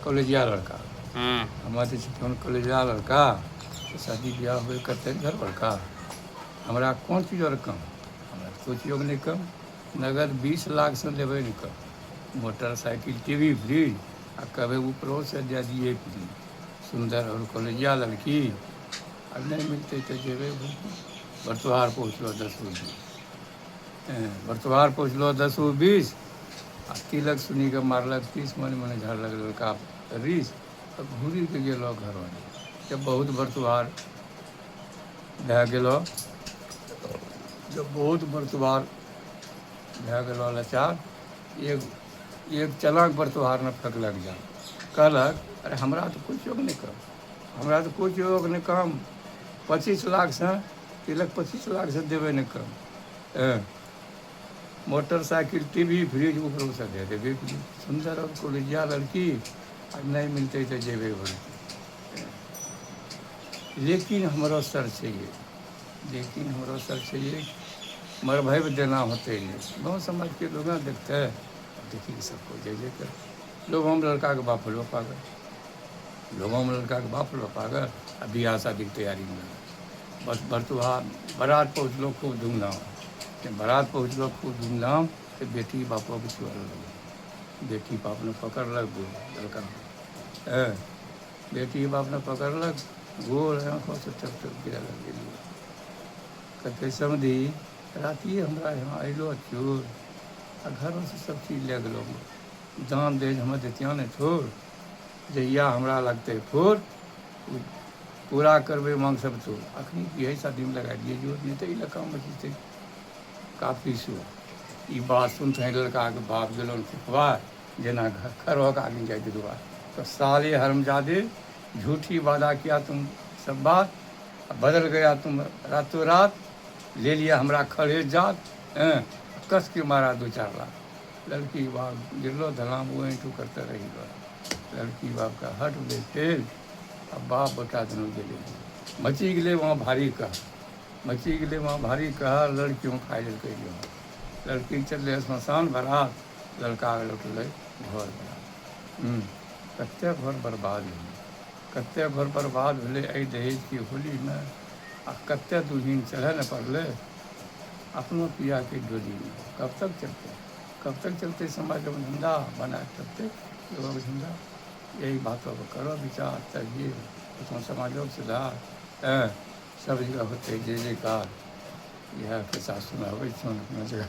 कॉलेजिया लड़का हम्म हमारे कौन कॉलेजिया लड़का तो शादी ब्याह हुए करते घर बड़का हमरा कोन चीज और कम हमरा कोई चीज नहीं कम नगद 20 लाख से देवे नहीं कम मोटरसाइकिल टीवी फ्रिज आ कभी ऊपरों से दे दिए फ्री सुंदर और कॉलेजिया लड़की अब नहीं मिलते तो जेबे बरतुहार पहुँचलो 10 बरतुहार पहुँचलो 10-20 आ तिलक सुनी के मारलक 30 मन झाड़लक लड़का रीस आ घूरी के गेलो घर वाले जब बहुत बरतुहार भए गेलो जब बहुत बरतुहार भए गेलो लाचार एक चलाक बरतुहार ने फेंकलक जा कहलक अरे हमरा तो कोई चोक नहीं कम हमरा तो कोई चोक नहीं कम 25 लाख से तिलक 25 लाख से देवे नहीं कम मोटरसाइकिल टीवी फ्रिज ऊपर से दे देवे सुंदर और कॉलेजिया लड़की आज नहीं मिलते तो जेबे भर लेकिन हमारा सर चाहिए लेकिन हमारा सर चाहिए मर भाई भी देना होते ही नहीं गाँव समाज के लोग देखते हैं देखिए सबको जय कर लोगों में लड़का के बाप लो पागल लोगों में लड़का के बाप लो पागल अभी आ शादी की तैयारी में बस बरतुहार बारात पहुँच लो खूब धूमधाम बारात पहुँच लो खूब धूमधाम तो बेटी बापों की छुआ लग बेटी बाप ने पकड़ लग लड़का बेटी बाप ने पकड़ लग गोल आँखों से टप गिरा लग गई कहते समझी राति हमारा यहाँ अलो चोर आ घरों से सब चीज ले गलो दान दे हम देतिया नहीं छोड़ जहिया हमरा लगते फोड़ पूरा करबे मांग सब तो अखनी यही शादी में लगा दिए जो नहीं तो इलाका में जीते काफ़ी सो ये बात सुनते हैं लड़का के बाप गलो फुफवार जना घर हो के आगे जाए दुआ तो साले हरमजादे झूठी वादा किया तुम सब बात बदल गया तुम रातों रात ले लिया हमरा खड़े जात कस के मारा 2-4 लाख लड़की बाप गिरलो धलाम वो इंटू करते रही लड़की बाप का हट गए फेल अब बाप बता दोनों गए मची गए वहाँ भारी कहा मची गए वहाँ भारी कहा लड़कियों खाए लड़के लड़की चल स्मशान बारात लड़का लौटल घर बारात कत्ते घर बर्बाद भेल कत्ते घर बर्बाद भेलै एहि दहेज की होली में आ कत्ते दुल्हिन चढ़े न पड़लै अपनों पिया के डोली में कब तक चलते समाज में धंधा बना चलते लोगों का धंधा यही बातों पर करो विचार तब उसमें समाजों के सुधार सब जगह होते जय जयकार यह के साथ सुना अपना जगह